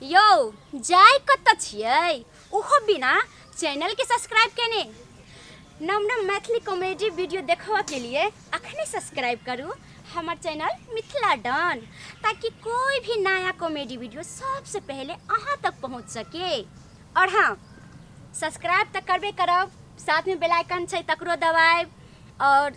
यो जाय कत छियै ओहो बिना चैनल के सब्सक्राइब केने नम नम मैथिली कॉमेडी वीडियो देखवा के लिए अखने सब्सक्राइब करू हमार चैनल मिथिला डॉन ताकि कोई भी नया कॉमेडी वीडियो सबसे पहले अहाँ तक पहुँच सके। और हाँ, सब्सक्राइब तक करबे करब, साथ में बेल आइकन छै तकरो दबाएब। और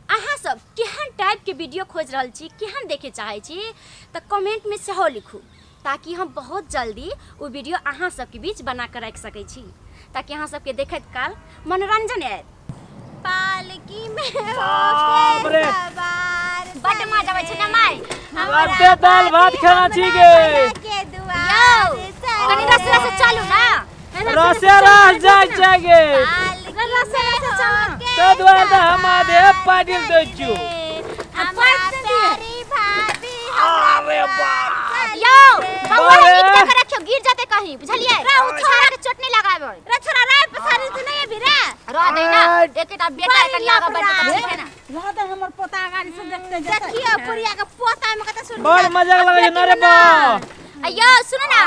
अहाँ सब केहन टाइप के वीडियो खोज रहल छी, केहन देखे चाहे छी तो कमेंट में सेहो लिखू ताकि हम बहुत जल्दी वो वीडियो अहाँ सबके बीच बना कर रख सकै छी ताकि अहाँ सबके देखैत काल मनोरंजन आए। पालकी में होके सवार बड मजा आवे छै ना माय। अबे दाल भात खाना छी गे। के दुआर कनी रस से चलू ना। रसे रस जाय छै गे। रसे रसे चल तो द्वार द हम आधे पाटिल दै छु। हमारी भाभी अरे वाह। यो बउआ नीक के रखियो, गिर जाते कहीं, बुझलिए? छोरा के चोट नहीं लगाबे। रे छोरा रे पसारी तू नहीं भी रे रह दे ना, एकटा बेटा कनी आगा बढ़ के ठीक है ना। रह दे हमर पोता गाड़ी से देखते देखियो पुरिया के पोता में कते सुन बड़ मजा लगे न रे बा। अयो सुनो ना,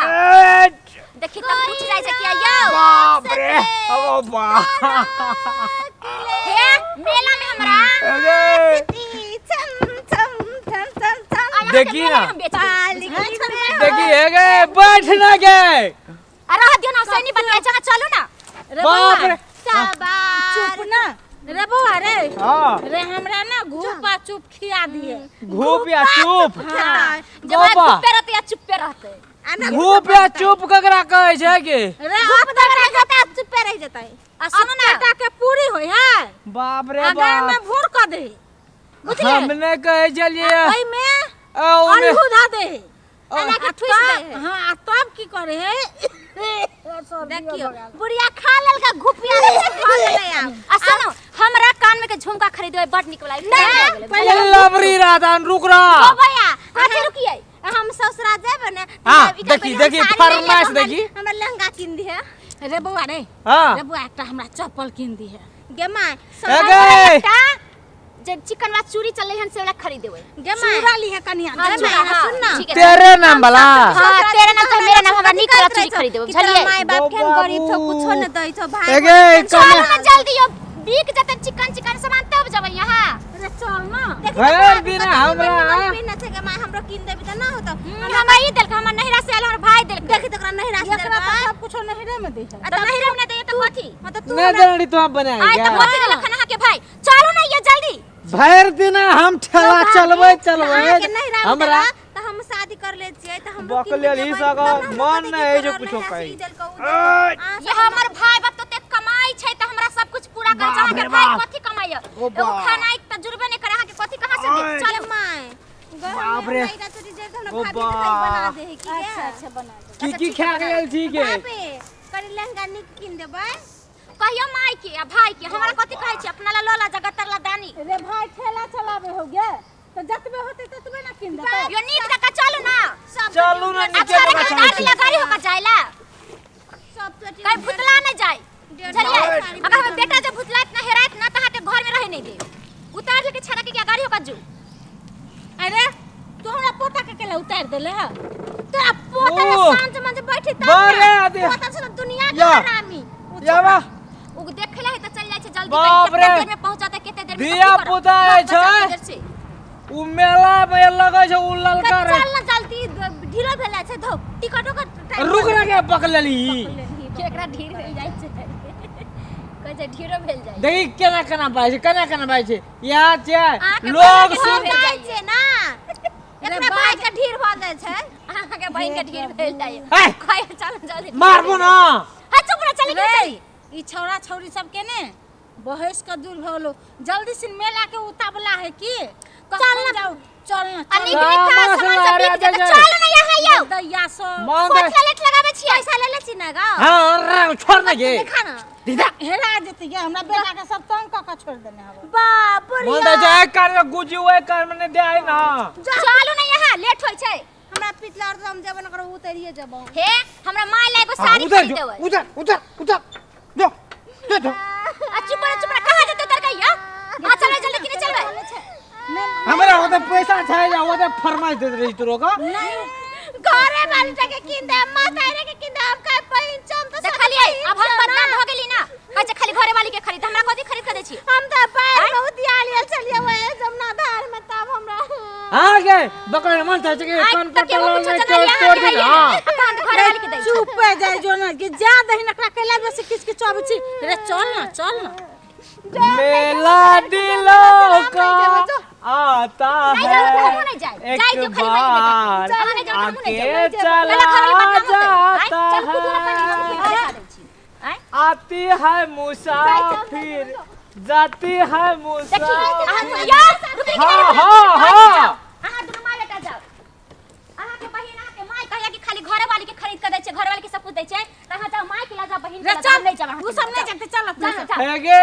देखि त पूछ जाय छै कि अयो बाप रे ओ बा। हे मेला में हमरा अरे देखी ना, देखी है गे बैठ ना गे। अरे हदियो ना सही नहीं बतिया, जगह चलो ना। बाप रे चुप ना रे बउआ रे। हां रे हमरा ना घूपा चुप खिया दिए। घूप या चुप। जब चुप रहते या चुप रहते। घूप या चुप ककरा कहै छै गे। रे घूप दगरा जता चुप रह जतै। आ सुनो ना बेटा के पूरी होय है। बाप रे अगर बाप। में भूर क दे हमने कहे चलिए ओइ में आलू धा दे अना के ठुस दे। हां तब की करे है देखियो बुढ़िया खा लेल का घुपिया रे खा ले आ सुनो हमरा कान में के झुमका खरीदबे बड निक लागे। पहले लबरी राधान रुक रहा। ओ भैया कथि रुकिए, हम ससुरा जेब ने। हां देखी देखी फरमाइश देखी। हमरा लहंगा किन दी है रे बउआ रे। हां रे बउआ एकटा हमरा चप्पल किन दी है गे माय। गे जे चिकन वाला चूड़ी चले हन से वाला खरीदेबे गे माय चूड़ा ली है कनिया। हाँ, गे माय सुन ना तेरे नाम वाला। हां तेरे नाम से मेरा नाम हमरा निक वाला चूड़ी खरीदेबे, बुझलिए? माय बाप केन गरीब छो कुछो न दै छो भाई। एगे चलो ना जल्दी, यो बिक जते चिकन चिकन सामान तब जब यहाँ। रे चल ना भर दिन हमरा बिना से गे माय हमरो किन देबी त ना होत। हमरा ई देल हमर नहिरा से आल, हमर भाई देल। देखि तकरा नहिरा से एकरा त सब कुछो नहिरे में दै है। तो नहिरा में दे तो कथि मतलब तू न जानड़ी तो हम आई बनाएंगे। तो कथि देल खाना के भाई। चलो ना ये जल्दी। भर दिन हम ठेला चलबै हमरा त हम शादी कर ले छियै त हम बकलेल ही सगा मन न है जो कुछो कही। ये हमर भाई बाप तो ते कमाई छै त हमरा सब कुछ पूरा कर जा के भाई कथि कमाइय। एगो खाना एक तजुर्बे नहीं करे के कथि कहां से दे। चल माय बाप रे ओ बना दे है की। अच्छा बना दे। की खा गेल ठीक है। करी लहंगा निक किन देबै कहियो माई के आ भाई के हमरा कथि कहै छी अपना ला लोला जगह तरला दानी। रे भाई ठेला चलाबे हो गे तो जतबे होते ततबे ना किन देबै। यो नीक जगह चलो ना। चलू ना नीचे अच्छा जगह गाड़ी ला गाड़ी होकर जाइला सब तो कहीं भुतला न जाए, बुझलिए? अगर हम बेटा जे भुतलात ना हेरात ना तहां के घर में रहे नहीं दे। उतार के छड़ा के क्या गाड़ी होकर जो। अरे तू हमरा पोता के केला उतार देले है। तोरा पोता रे शांत मंज बैठी त पोता से दुनिया के हरामी। यावा उ देखला है त चल जाय छै जल्दी बाप रे। कहीं देर में पहुंचाते केते देर में दिया पुता छै उ मेला में लगे छै उ ललका रे। चल ना जल्दी ढीलो भेला छै धो टिकटो का रुक ना के पकड़ली केकरा ढीर हो जाय छै कह छै ढीरो भेल जाय। देखी केना केना बाय छै केना केना बाय छै यहाँ छै लोग सुन जाय छै ना। एकरा भाई के ढीर भ जाय छै अहां के बहिन के ढीर भेल जाय। ए, कहे चल जल्दी मारबो ना। हां चुप रह चली गई। ई छौरा छौरी सब के ने बहस का दूर भलो जल्दी से मेला के उतावला है की। चल ना जाओ चल ना अनिक खा सामान सब बिक जाता। चल ना यहाँ आइयो दैया सो कोठला लेट लगाबे छी पैसा ले ले छी ना गा। हां छोड़ ना गे खाना दीदा हेरा जेती गे हमरा बेटा के सब तंग क के छोड़ देने हवे। बाप रे मन जाए कार में गुजी हुए कार में दे आई ना। चलो ना यहाँ लेट होय छै। हमरा पिछला और हम जब न करो उतरिए जब हे हमरा माय ला एगो साड़ी खरीद देबै। उधर उधर उधर जो जो चुप रह कहां जते उतर गई या। हां चल जल्दी किने चलबे। हमरा होते पैसा छै जा होते फरमाइश दे रही तोरो का। नहीं घरे वाली के किंदे मातारे के किंदे हम का पहिचान तो देखलिए अब हम बदनाम हो गेली ना कहे खाली घरे वाली के खरीद हमरा कथि खरीद के दै छी हम तो पैर बहुत दियालियल चलिए वो जमुना धार में तब हमरा आ गए बकरे मन था के कान पटल में तोड़ दे हां कान घरे वाली के दै छी चुप पे जाय जो ना कि जा दही नकरा केला में से किस के चौबची रे चल ना मेला दिलों का आता है एक बार आके चला जाता है आती है मुसाफिर जाती है मुसाफिर हाँ हाँ हाँ खाली घरे वाली के खरीद के दै छै घरे वाली के सब कुछ दै छै तहाँ जाओ माय के ला जा बहिन रे चल नहीं जाबा तू सब नहीं जानते चल हेगे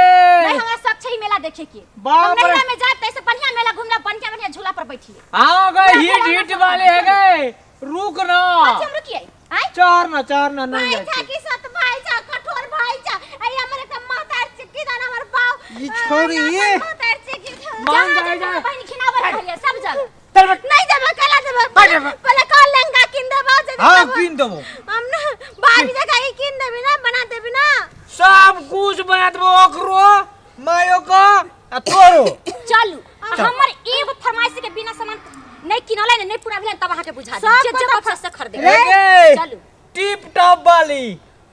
नहीं हमरा सब छै मेला देखे के बाप रे मेला में जात तैसे बढ़िया मेला घूमना बढ़िया बढ़िया झूला पर बैठिए आ गए हिट वाले हेगे रुक ना हम रुकिए चार ना नहीं भाई था कि सत भाई जा कठोर भाई जा आई हमरे के मातार चिक्की दाना हमर बाव ये छोरी ये मातार चिक्की मान जा बहिन खिनावर खइए सब जग नहीं जब कला जब पहले कॉल लंगा किन दे बात हां किन देबो हम ना भाभी जगह ही किन देबी ना बना देबी ना सब कुछ बना देबो ओकरो मायो का तोरो चलू हमर एगो फरमाइश के बिना सामान नहीं किनले नहीं पूरा भेल तब आके बुझा दे जे बक्सा से खरीदे चलू टिप टॉप वाली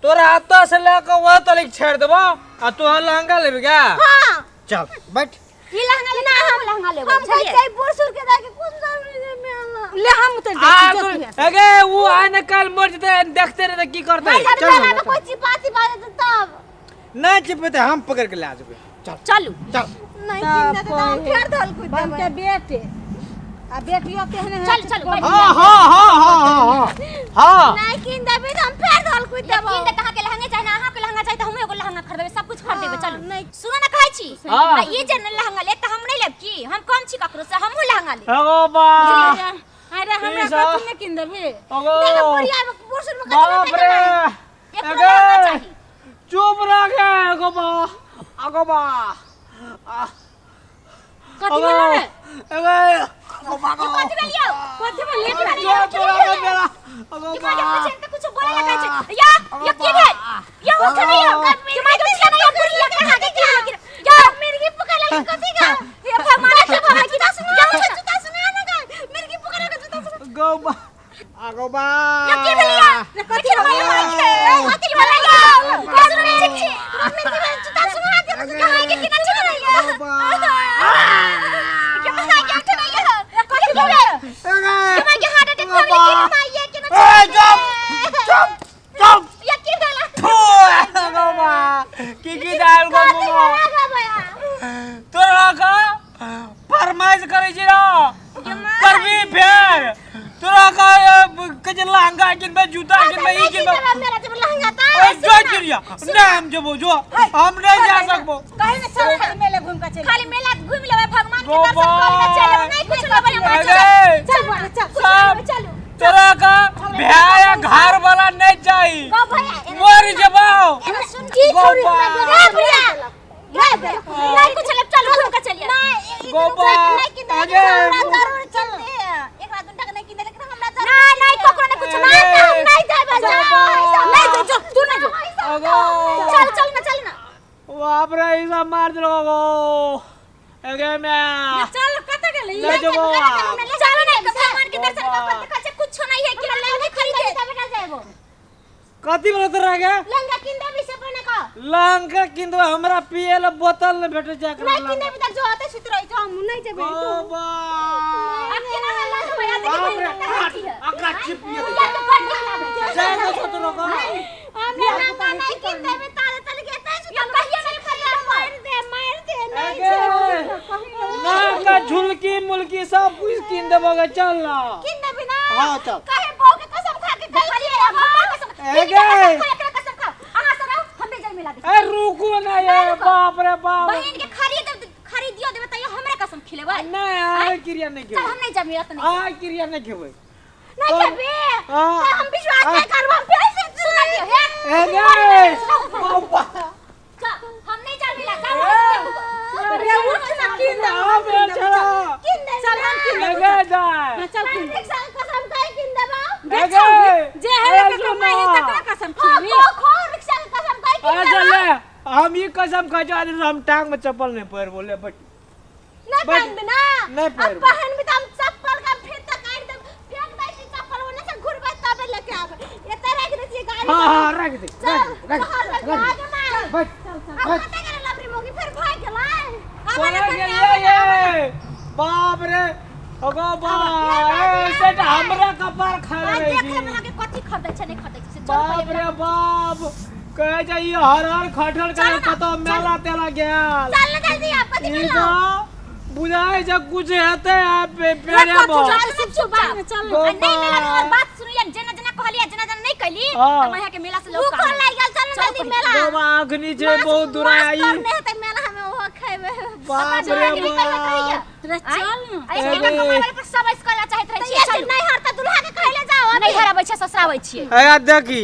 तोरा हाथ से लेके वहां तक छेड़ देबो आ तू लहंगा लेबे क्या हां चल बैठ ई लहंगा लेना हम लहंगा लेबो हम कैसे बुरसुर के दाके कुछ ले हम तो देखी अगे वो आने कल मर जते देखते रहे की करते चल कोई चिपाती बात तब नहीं चिपते हम पकड़ के ले आ जाबे चल चलू चल नहीं किन दे तो हम फेर धल कुछ हम के बेटे आ बेटियो तेहने चल हां नहीं किन देबी तो हम फेर धल कुछ देबो किन दे कहां के लहंगा चाहिए अहां के लहंगा चाहिए त हम एगो लहंगा खरीदबे सब कुछ खरीद देबे चलू नहीं सुनो ना कहै छी हाँ। ये जे लहंगा ले त हम नहीं लेब की हम कम छी ककरो से हमहु लहंगा ले अगो बा अरे हमरा कथि में किन देबी अगो देखो बुढ़िया में बुरसुर में बाप रे एक लहंगा चाहिए चुप रह गे अगो बा कथि में ले अगे कथि में लियो कथि में ले अगो कि मागे पूछे त कुछ बोले ना कहै छै या की भेल या उठ नहीं हो कि मागे पूछे ना बुढ़िया कहां के क्या या मिर्गी पकड़ ले कथि का ये भगवान के भगवान की ना सुनो या जूता सुना ना का मिर्गी पकड़ के जूता सुना अगो बा या की भेलिया कथि बोले कथि बोले या कौन ठीक छी मिर्गी में जूता सुना के कहां के किना चल रही है अगो बा ये पता क्या उठ नहीं है कथि बोले ये मागे हार्ट अटैक कर ली कि ना ये कि ना चुप या की भेला अगो बा की दाल गो तोरा का फरमाइश करे छी ना करबी फेर तोरा का कजे लहंगा किनबे जूता किनबे ई किनबे मेरा जब लहंगा था जो चिड़िया नाम जबो जो हम नहीं जा सकबो कहीं ना चल खाली मेले घूम के चल खाली मेला घूम लेबे भगवान के दर्शन कर के चले नहीं कुछ लेबे चल चलू तोरा का भैया घर वाला नहीं चाहिए गो भैया मर जबाओ सुन की छोरी हमरा भैया नहीं कुछ ले चलो घूम के चलिए गोपा नहीं कि आगे जरूर चलते एक रात घंटा नहीं कि लेकिन हमरा नहीं नहीं कोकरो ने कुछ नहीं हम नहीं जाबे नहीं जो तू नहीं जो अगो चल ना बाप रे इसा मार दलो गो अगे मैं चल कत गेली ले जबो चलो नहीं भगवान के दर्शन कर देखा से कुछ नहीं है कि लहंगा खरीदे तब ना जाबो कथि बोलत रह गे लहंगा किन देबी से पने का लंका किंदो हमरा पिए ल बोतल न भेट जा कर नहीं किन देबी त जो आते सुत रही जो हम नहीं जाबे तू बाबा अब के ना हल्ला तो भैया बाप रे देखिए अका चिपिए या तो पढ़ ना जा तो तो रोको हमने लहंगा नहीं किन देबी तारे तल के तै या कहिए नहीं खरीद मार दे अगे ना का झुलकी मुलकी सब कुछ किन देबो गे चल ना किन देबी ना हां चल कहे बो के कसम खा के खाली हम कसम अगे कसम खा अहां से रहो हम भी जाई मिला दे ए रुको ना ये बाप रे बाप बहन के खरीदियो देबे त हमरे कसम खिलेबे नहीं आ क्रिया नहीं चल खेबै हम नहीं जा मिला त नहीं आ क्रिया नहीं खेबै नहीं जाबे हां हम विश्वास नहीं करबो पैसे सुना दियो हे अगे बाबा हम नहीं जा मिला का रे उठ ना किन दे आ बे चलो किन दे चल हम किन अगे जा चल किन एक साल कसम काहे किन देबो गे जे है के कमाई है तकरा कसम खीबी खो रिक्शा के कसम कह के अरे चल हम ये कसम खा आज हम टांग में चप्पल नहीं पैर बोले बट नहीं पहन बिना नहीं पैर अब पहन भी तो हम चप्पल का फिर तक काट दे फेंक दे छी चप्पल ओने से घुरबे तब लेके आवे ये तो रख दे छी गाड़ी हां रख दे चल बट अब पता करे लबरी मोगी फिर भाग गेलै बोला ये बाप रे अगो बा सेट हमरा कपार खा रही देखे में लगे कथि खरदै छै नहीं खरदै छै बाप रे बाप कह जाइए हर खटल के कतो मेला तेला गया चल ना जल्दी आप कथि ई कर तो बुझाए जब कुछ हेते पेरे बो सब चुप चल नहीं मेला और बात सुनिए जना जना कहलिए जना जना नहीं कहली त मैं के मेला से लोग कौन लाई गेल चल ना जल्दी मेला बाबा अग्नि जे बहुत दूर आई करने है त मेला हमें वो खाइबे बाप रे बाप तेरा चल ना ऐसे के मोबाइल पर सब ऐसे कहला चाहत रहे छी चल नहीं हरता दुल्हा के खइले जाओ नहीं हराबै छै ससराबै छियै आया देखी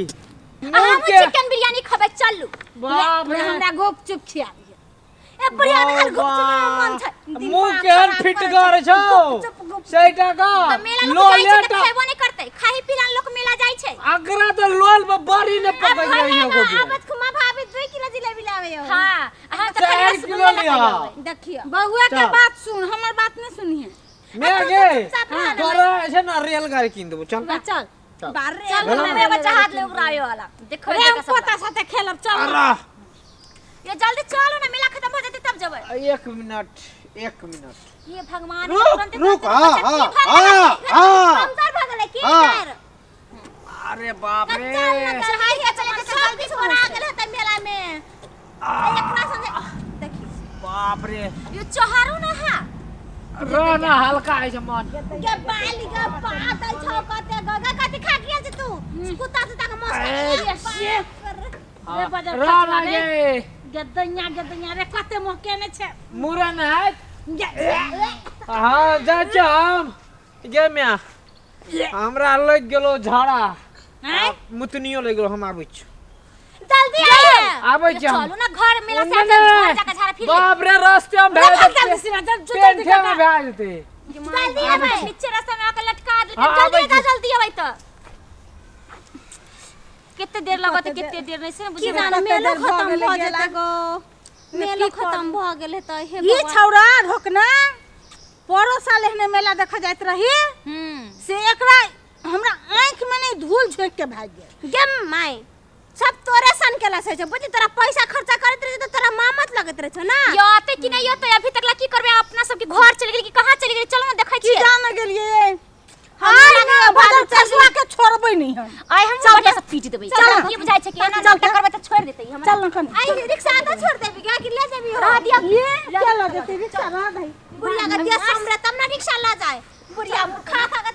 हम चिकन बिरयानी खबै चलू बाप रे हमरा गुपचुप खिया ए बढ़िया खाल गुपचुप मन छै मुंह केहन फिट कर छौ सेटा का मेला लोग लोल जाय छै त खैबो नहीं करतै खाही पीला लोग मेला जाय छै अगरा तो लोल में बारी ने पकड़ रही हो गो आबत खुमा भाभी 2 किलो जिलेबी लावे हो हां हां त 4 किलो लिया देखियो बउआ के बात सुन हमर बात नहीं सुनिए मैं गे तोरा ऐसे ना रेलगाड़ी किन देबो चल चल बारे चल मेरे बच्चा हाथ ले उगरावे वाला देखो रे पोता साथे खेलब चल अरे ये जल्दी चलो ना मेला खत्म हो जाते तब जब 1 मिनट ये भगवान रुक हां अंदर भागले की कर अरे बाप रे चढ़ाई है चले के जल्दी से बना गेल है मेला में एकरा संगे देखी बाप रे ये चोहारू ना है रोना हल्का है मन के बाली के पात छौ कते गगा कते खा गेल तू कुत्ता से तक मस्त रे बजा रोना गे गदनिया रे कते मोह केने छे मुरन है हां जा हम गे मिया हमरा लग गेलो झाड़ा मुतनियो लग गेलो हम आबै छी जल्दी आबै छी चलू ना घर मेला से घर जाके झाड़ा फिर बाप रे रास्ते में भेज पेंठे में भेज देते जल्दी आबै नीचे रास्ता में आके लटका दे जल्दी आबै त कितने देर लगत कितने देर नहीं से बुझे मेलो खत्म भ जेता गो मेलो खत्म भ गेल त हे ई छौरा ढोकना परो साल एहने मेला देखा जाइत रही से एकरा हमरा आंख में नहीं धूल झोंक के भाग गेल गेम माई सब तोरे सन केला से छ बुझी तोरा पैसा खर्चा करत रही तो तोरा मामत लगत रहे छ ना यो आते कि नहीं यो तो अभी तक ला की करबे अपना सब के घर चल गेल कि कहां चल गेल चलो ना देखै छी जान गेलिए हां बादल चसवा के छोड़बै नहीं हम आई हम बच्चा सब पीट देबै चल की बुझाय छै कि एना नाटक करबे त छोड़ देतै हम चल न आई रिक्शा तो छोड़ देबी क्या कि ले जेबी रह दिया ये क्या ला देते रिक्शा रह भाई बुढ़िया का दिया समरे तब ना रिक्शा ला जाए बुढ़िया खा खा के